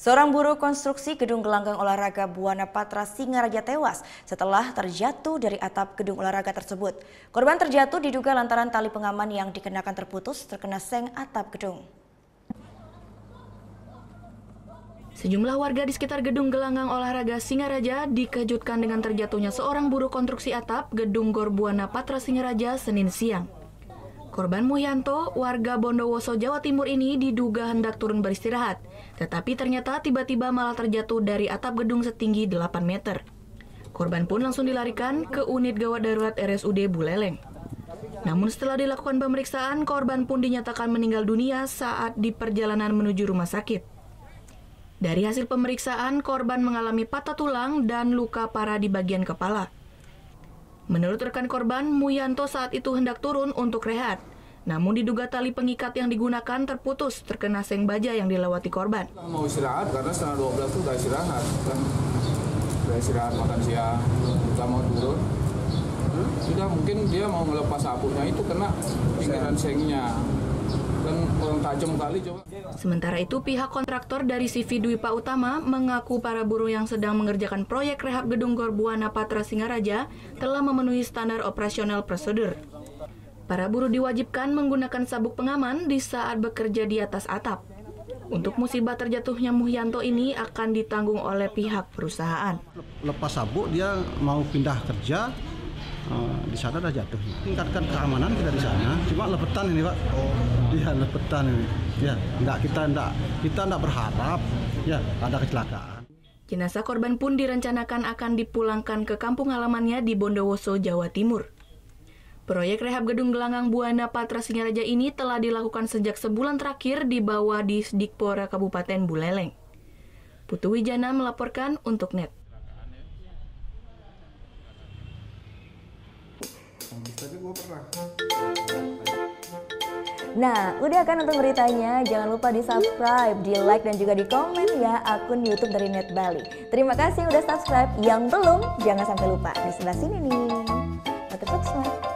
Seorang buruh konstruksi gedung gelanggang olahraga Buana Patra Singaraja tewas setelah terjatuh dari atap gedung olahraga tersebut. Korban terjatuh diduga lantaran tali pengaman yang dikenakan terputus terkena seng atap gedung. Sejumlah warga di sekitar gedung gelanggang olahraga Singaraja dikejutkan dengan terjatuhnya seorang buruh konstruksi atap gedung Gor Buana Patra Singaraja Senin siang. Korban Muhyanto, warga Bondowoso, Jawa Timur ini diduga hendak turun beristirahat, tetapi ternyata tiba-tiba malah terjatuh dari atap gedung setinggi 8 meter. Korban pun langsung dilarikan ke unit gawat darurat RSUD Buleleng. Namun setelah dilakukan pemeriksaan, korban pun dinyatakan meninggal dunia saat di perjalanan menuju rumah sakit. Dari hasil pemeriksaan, korban mengalami patah tulang dan luka parah di bagian kepala. Menurut rekan korban, Muhyanto saat itu hendak turun untuk rehat. Namun diduga tali pengikat yang digunakan terputus terkena seng baja yang dilewati korban. Mau istirahat karena setengah 12 itu udah istirahat. Udah istirahat makan siang, kita mau turun. Sudah mungkin dia mau melepas sabuknya itu kena pinggiran sengnya. Dan orang tajam kali coba. Sementara itu pihak kontraktor dari CV Dwipa Utama mengaku para buruh yang sedang mengerjakan proyek rehab gedung Gor Buana Patra Singaraja telah memenuhi standar operasional prosedur. Para buruh diwajibkan menggunakan sabuk pengaman di saat bekerja di atas atap. Untuk musibah terjatuhnya Muhyanto ini akan ditanggung oleh pihak perusahaan. Lepas sabuk dia mau pindah kerja. Di sana dah jatuh. Tingkatkan keamanan kita di sana. Cuma lepetan ini, Pak. Iya, lepetan ini. Ya, kita enggak berharap ya ada kecelakaan. Jenazah korban pun direncanakan akan dipulangkan ke kampung halamannya di Bondowoso, Jawa Timur. Proyek rehab gedung gelanggang Buana Patra Singaraja ini telah dilakukan sejak sebulan terakhir di bawah Disdikpora Kabupaten Buleleng. Putu Wijana melaporkan untuk NET. Nah, udah kan untuk beritanya? Jangan lupa di-subscribe, di-like, dan juga di-komen ya akun YouTube dari Net Bali. Terima kasih udah subscribe. Yang belum, jangan sampai lupa. Di sebelah sini nih. Subscribe.